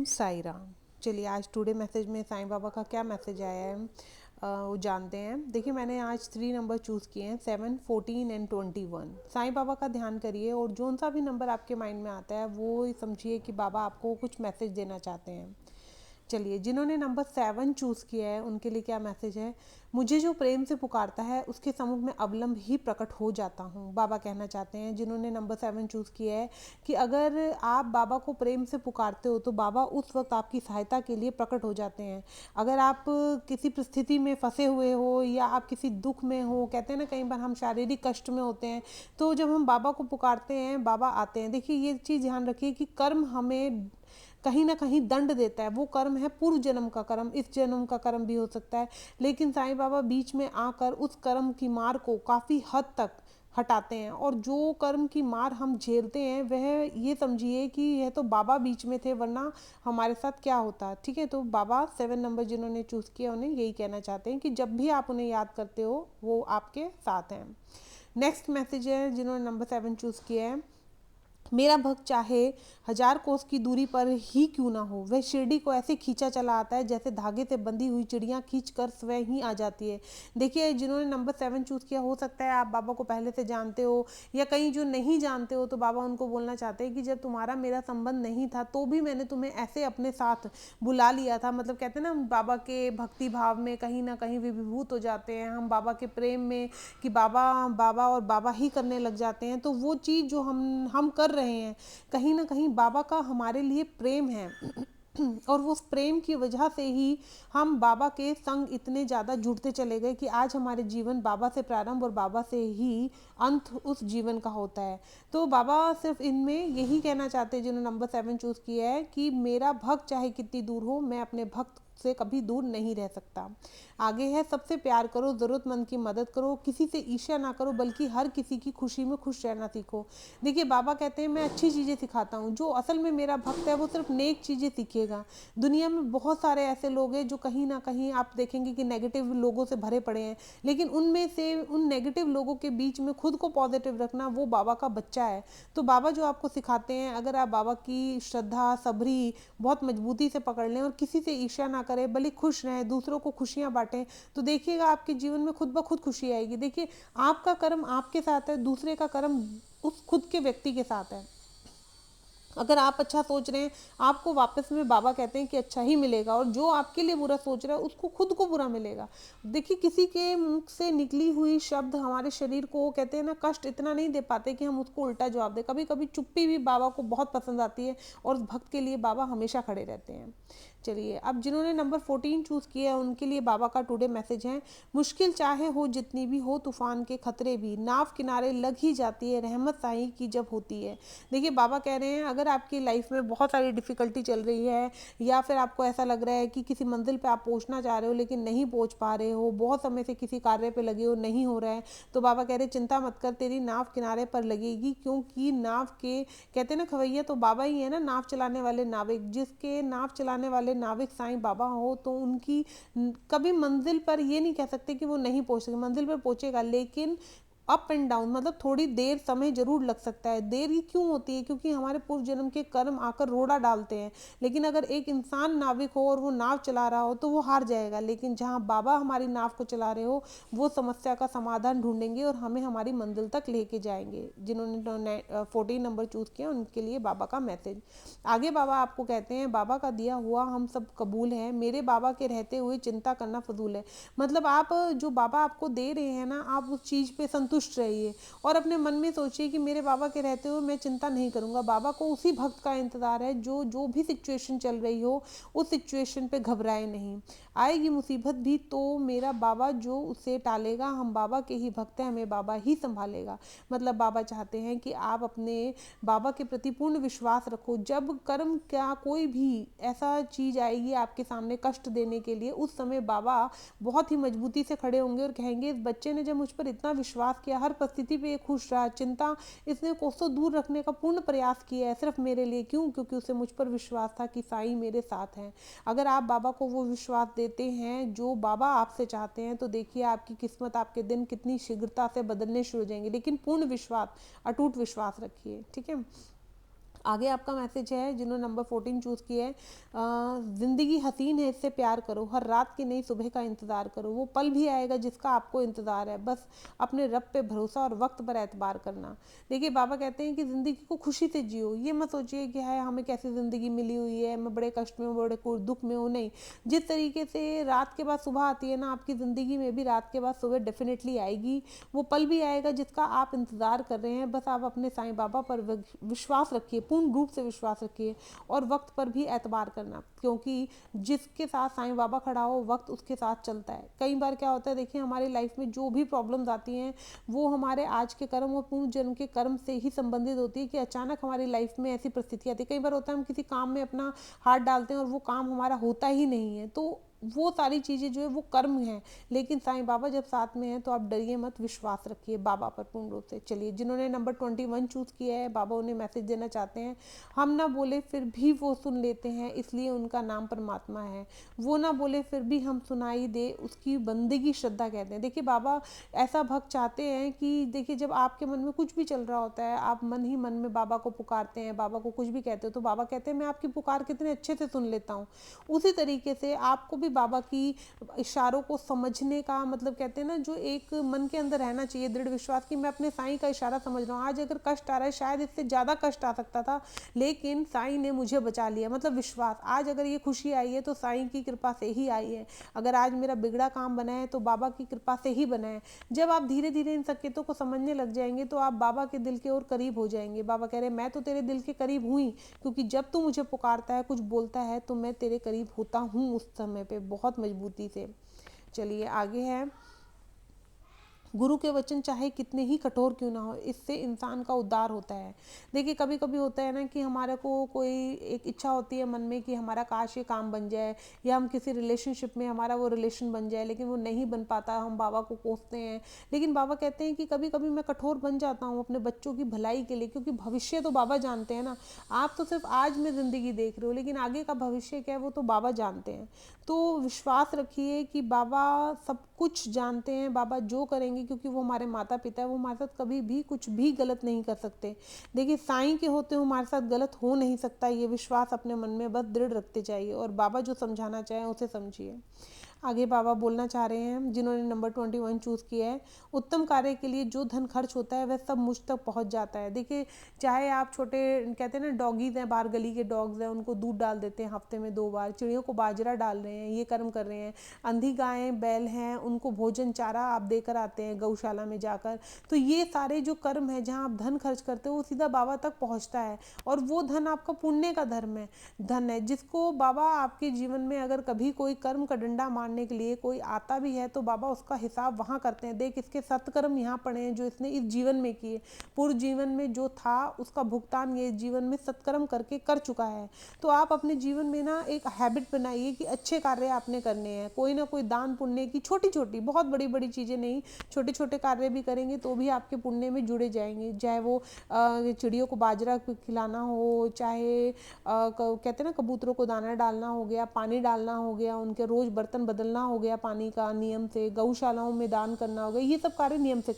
ओम साई राम। चलिए आज today message में साईं बाबा का क्या मैसेज आया है वो जानते हैं। देखिए मैंने आज 3 नंबर चूज़ किए हैं, 7, 14 एंड 21। साईं बाबा का ध्यान करिए और जोन सा भी नंबर आपके माइंड में आता है वो समझिए कि बाबा आपको कुछ मैसेज देना चाहते हैं। चलिए जिन्होंने नंबर 7 चूज़ किया है उनके लिए क्या मैसेज है। मुझे जो प्रेम से पुकारता है उसके सम्मुख में अवलंब ही प्रकट हो जाता हूँ। बाबा कहना चाहते हैं जिन्होंने नंबर 7 चूज़ किया है कि अगर आप बाबा को प्रेम से पुकारते हो तो बाबा उस वक्त आपकी सहायता के लिए प्रकट हो जाते हैं। अगर आप किसी परिस्थिति में फंसे हुए हो या आप किसी दुख में हो, कहते हैं ना कई बार हम शारीरिक कष्ट में होते हैं, तो जब हम बाबा को पुकारते हैं बाबा आते हैं। देखिए ये चीज़ ध्यान रखिए कि कर्म हमें कहीं ना कहीं दंड देता है। वो कर्म है पूर्व जन्म का कर्म, इस जन्म का कर्म भी हो सकता है, लेकिन साईं बाबा बीच में आकर उस कर्म की मार को काफ़ी हद तक हटाते हैं। और जो कर्म की मार हम झेलते हैं वह ये समझिए कि यह तो बाबा बीच में थे, वरना हमारे साथ क्या होता। ठीक है, तो बाबा 7 नंबर जिन्होंने चूज़ किया उन्हें यही कहना चाहते हैं कि जब भी आप उन्हें याद करते हो वो आपके साथ हैं। नेक्स्ट मैसेज है जिन्होंने नंबर 7 चूज़ किया है। मेरा भक्त चाहे 1000 कोस की दूरी पर ही क्यों ना हो, वह शिरडी को ऐसे खींचा चला आता है जैसे धागे से बंधी हुई चिड़िया खींच कर स्वयं ही आ जाती है। देखिए जिन्होंने नंबर 7 चूज़ किया, हो सकता है आप बाबा को पहले से जानते हो या कहीं जो नहीं जानते हो, तो बाबा उनको बोलना चाहते हैं कि जब तुम्हारा मेरा संबंध नहीं था तो भी मैंने तुम्हें ऐसे अपने साथ बुला लिया था। मतलब कहते हैं ना बाबा के भक्ति भाव में कहीं ना कहीं विभूत हो जाते हैं हम, बाबा के प्रेम में कि बाबा बाबा और बाबा ही करने लग जाते हैं। तो वो चीज़ जो हम कर रहे हैं कहीं ना कहीं बाबा का हमारे लिए प्रेम है और वो प्रेम की वजह से ही हम बाबा के संग इतने ज़्यादा जुड़ते चले गए कि आज हमारे जीवन बाबा से प्रारंभ और बाबा से ही अंत उस जीवन का होता है। तो बाबा सिर्फ इनमें यही कहना चाहते हैं जिन्होंने नंबर 7 चूज़ किया है कि मेरा भक्त चाहे कितनी दूर हो, मैं अपने भक्त से कभी दूर नहीं रह सकता। आगे है सबसे प्यार करो, ज़रूरतमंद की मदद करो, किसी से ईर्ष्या ना करो बल्कि हर किसी की खुशी में खुश रहना सीखो। देखिए बाबा कहते हैं मैं अच्छी चीज़ें सिखाता हूँ, जो असल में मेरा भक्त है वो सिर्फ नेक चीज़ें सीखेगा। दुनिया में बहुत सारे ऐसे लोग हैं जो कहीं ना कहीं आप देखेंगे कि नेगेटिव लोगों से भरे पड़े हैं, लेकिन उनमें से उन नेगेटिव लोगों के बीच में खुद को पॉजिटिव रखना वो बाबा का बच्चा है। तो बाबा जो आपको सिखाते हैं, अगर आप बाबा की श्रद्धा सबरी बहुत मजबूती से पकड़ लें और किसी से ईर्ष्या ना करें, बल्कि खुश रहें, दूसरों को खुशियाँ बांटें, तो देखिएगा आपके जीवन में खुद ब खुद खुशी आएगी। देखिए आपका कर्म आपके साथ है, दूसरे का कर्म उस खुद के व्यक्ति के साथ है। अगर आप अच्छा सोच रहे हैं आपको वापस में बाबा कहते हैं कि अच्छा ही मिलेगा, और जो आपके लिए बुरा सोच रहा है उसको खुद को बुरा मिलेगा। देखिए किसी के मुख से निकली हुई शब्द हमारे शरीर को, कहते हैं ना, कष्ट इतना नहीं दे पाते कि हम उसको उल्टा जवाब दें। कभी कभी चुप्पी भी बाबा को बहुत पसंद आती है और उस भक्त के लिए बाबा हमेशा खड़े रहते हैं। चलिए अब जिन्होंने नंबर 14 चूज़ किया है उनके लिए बाबा का टुडे मैसेज है। मुश्किल चाहे हो जितनी भी हो, तूफान के खतरे भी, नाव किनारे लग ही जाती है रहमत साईं की जब होती है। देखिए बाबा कह रहे हैं अगर आपकी लाइफ में बहुत सारी डिफ़िकल्टी चल रही है या फिर आपको ऐसा लग रहा है कि किसी मंजिल पे आप पहुंचना चाह रहे हो लेकिन नहीं पहुंच पा रहे हो, बहुत समय से किसी कार्य पे लगे हो नहीं हो रहा है, तो बाबा कह रहे हैं चिंता मत कर, तेरी नाव किनारे पर लगेगी। क्योंकि नाव के, कहते हैं ना, खवैया तो बाबा ही है ना, नाव चलाने वाले नाविक। जिसके नाव चलाने वाले नाविक साईं बाबा हो तो उनकी कभी मंजिल पर ये नहीं कह सकते कि वो नहीं पहुंच सके, मंजिल पर पहुंचेगा, लेकिन अप एंड डाउन, मतलब थोड़ी देर समय जरूर लग सकता है। देर ही क्यों होती है? क्योंकि हमारे पूर्व जन्म के कर्म आकर रोड़ा डालते हैं। लेकिन अगर एक इंसान नाविक हो और वो नाव चला रहा हो तो वो हार जाएगा, लेकिन जहाँ बाबा हमारी नाव को चला रहे हो वो समस्या का समाधान ढूंढेंगे और हमें हमारी मंजिल तक लेके जाएंगे। जिन्होंने 14 नंबर चूज़ किया उनके लिए बाबा का मैसेज। आगे बाबा आपको कहते हैं बाबा का दिया हुआ हम सब कबूल है, मेरे बाबा के रहते हुए चिंता करना फजूल है। मतलब आप जो बाबा आपको दे रहे हैं ना, आप उस चीज़ पे संतुष्ट रहिए और अपने मन में सोचिए कि मेरे बाबा के रहते हुए मैं चिंता नहीं करूँगा। बाबा को उसी भक्त का इंतज़ार है जो जो भी सिचुएशन चल रही हो उस सिचुएशन पे घबराए नहीं। आएगी मुसीबत भी तो मेरा बाबा जो उसे टालेगा, हम बाबा के ही भक्त हैं, हमें बाबा ही संभालेगा। मतलब बाबा चाहते हैं कि आप अपने बाबा के प्रति पूर्ण विश्वास रखो। जब कर्म क्या कोई भी ऐसा चीज़ आएगी आपके सामने कष्ट देने के लिए, उस समय बाबा बहुत ही मजबूती से खड़े होंगे और कहेंगे इस बच्चे ने जब मुझ पर इतना विश्वास किया, हर परिस्थिति पे खुश रहा, चिंता इसने कोसों दूर रखने का पूर्ण प्रयास किया है सिर्फ मेरे लिए। क्यों? क्योंकि उसे मुझ पर विश्वास था कि साईं मेरे साथ हैं। अगर आप बाबा को वो विश्वास देते हैं जो बाबा आपसे चाहते हैं, तो देखिए आपकी किस्मत, आपके दिन कितनी शीघ्रता से बदलने शुरू हो जाएंगे। लेकिन पूर्ण विश्वास, अटूट विश्वास रखिए। ठीक है। आगे आपका मैसेज है जिन्होंने नंबर 14 चूज़ किया है, ज़िंदगी हसीन है इससे प्यार करो, हर रात की नई सुबह का इंतज़ार करो, वो पल भी आएगा जिसका आपको इंतज़ार है, बस अपने रब पे भरोसा और वक्त पर एतबार करना। देखिए बाबा कहते हैं कि ज़िंदगी को खुशी से जियो, ये मत सोचिए कि है हमें कैसी ज़िंदगी मिली हुई है, मैं बड़े कष्ट में हूँ, बड़े दुख में हूँ, नहीं। जिस तरीके से रात के बाद सुबह आती है ना, आपकी ज़िंदगी में भी रात के बाद सुबह डेफिनेटली आएगी, वो पल भी आएगा जिसका आप इंतज़ार कर रहे हैं, बस आप अपने साईं बाबा पर विश्वास रखिए, पूर्ण रूप से विश्वास रखिए और वक्त पर भी एतबार करना, क्योंकि जिसके साथ साईं बाबा खड़ा हो वक्त उसके साथ चलता है। कई बार क्या होता है, देखिए हमारी लाइफ में जो भी प्रॉब्लम्स आती हैं वो हमारे आज के कर्म और पूर्व जन्म के कर्म से ही संबंधित होती है, कि अचानक हमारी लाइफ में ऐसी परिस्थिति आती है। कई बार होता है हम किसी काम में अपना हाथ डालते हैं और वो काम हमारा होता ही नहीं है, तो वो सारी चीज़ें जो है वो कर्म है, लेकिन साईं बाबा जब साथ में हैं तो आप डरिए मत, विश्वास रखिए बाबा पर पूर्ण रूप से। चलिए जिन्होंने नंबर 21 चूज़ किया है, बाबा उन्हें मैसेज देना चाहते हैं, हम ना बोले फिर भी वो सुन लेते हैं, इसलिए उनका नाम परमात्मा है, वो ना बोले फिर भी हम सुनाई दे, उसकी बंदगी श्रद्धा कहते हैं। देखिए बाबा ऐसा भक्त चाहते हैं कि देखिए जब आपके मन में कुछ भी चल रहा होता है, आप मन ही मन में बाबा को पुकारते हैं, बाबा को कुछ भी कहते हो, तो बाबा कहते हैं मैं आपकी पुकार कितने अच्छे से सुन लेता हूँ। उसी तरीके से आपको भी बाबा की इशारों को समझने का मतलब कहते हैं ना, जो एक मन के अंदर रहना चाहिए दृढ़ विश्वास कि मैं अपने साईं का इशारा समझ रहा हूँ। आज अगर कष्ट आ रहा है, शायद इससे ज़्यादा कष्ट आ सकता था, लेकिन साईं ने मुझे बचा लिया, मतलब विश्वास। आज अगर ये खुशी आई है तो साईं की कृपा से ही आई है, अगर आज मेरा बिगड़ा काम बना है तो बाबा की कृपा से ही बना है। जब आप धीरे धीरे इन संकेतों को समझने लग जाएंगे तो आप बाबा के दिल के और करीब हो जाएंगे। बाबा कह रहे हैं मैं तो तेरे दिल के करीब हुई, क्योंकि जब तू मुझे पुकारता है, कुछ बोलता है, तो मैं तेरे करीब होता हूँ उस समय पे बहुत मजबूती से। चलिए आगे है, गुरु के वचन चाहे कितने ही कठोर क्यों ना हो, इससे इंसान का उद्धार होता है। देखिए कभी कभी होता है ना कि हमारे को कोई एक इच्छा होती है मन में कि हमारा काश ये काम बन जाए, या हम किसी रिलेशनशिप में हमारा वो रिलेशन बन जाए, लेकिन वो नहीं बन पाता, हम बाबा को कोसते हैं। लेकिन बाबा कहते हैं कि कभी कभी मैं कठोर बन जाता हूँ अपने बच्चों की भलाई के लिए, क्योंकि भविष्य तो बाबा जानते हैं ना। आप तो सिर्फ आज में ज़िंदगी देख रहे हो, लेकिन आगे का भविष्य क्या है वो तो बाबा जानते हैं। तो विश्वास रखिए कि बाबा सब कुछ जानते हैं, बाबा जो करेंगे, क्योंकि वो हमारे माता पिता है, वो हमारे साथ कभी भी कुछ भी गलत नहीं कर सकते। देखिए साईं के होते हुए हमारे साथ गलत हो नहीं सकता, ये विश्वास अपने मन में बस दृढ़ रखते जाइए और बाबा जो समझाना चाहें उसे समझिए। आगे बाबा बोलना चाह रहे हैं जिन्होंने नंबर 21 चूज़ किया है, उत्तम कार्य के लिए जो धन खर्च होता है वह सब मुझ तक पहुंच जाता है। देखिए चाहे आप छोटे कहते हैं ना डॉगीज़ हैं, बाहर गली के डॉग्स हैं, उनको दूध डाल देते हैं हफ्ते में 2 बार, चिड़ियों को बाजरा डाल रहे हैं, ये कर्म कर रहे हैं, अंधी गायें बैल हैं उनको भोजन चारा आप देकर आते हैं गौशाला में जाकर, तो ये सारे जो कर्म है जहाँ आप धन खर्च करते हो वो सीधा बाबा तक पहुँचता है, और वो धन आपका पुण्य का धन है, जिसको बाबा आपके जीवन में अगर कभी कोई कर्म का डंडा मारने के लिए कोई आता भी है तो बाबा उसका हिसाब वहाँ करते हैं। देख इसके सत्कर्म यहाँ पड़े हैं जो इसने इस जीवन में किए, पूर्व जीवन में जो था उसका भुगतान ये जीवन में सत्कर्म करके कर चुका है। तो आप अपने जीवन में ना एक हैबिट बनाइए कि अच्छे कार्य आपने करने हैं, कोई ना कोई दान पुण्य की छोटी छोटी, बहुत बड़ी बड़ी चीज़ें नहीं, छोटे छोटे कार्य भी करेंगे तो भी आपके पुण्य में जुड़े जाएंगे। चाहे वो चिड़ियों को बाजरा खिलाना हो, चाहे कहते हैं ना कबूतरों को दाना डालना हो गया, पानी डालना हो गया, उनके रोज़ बर्तन बदलना हो गया पानी का नियम से, गौशालाओं में दान करना हो गया, ये सब कार्य नियम से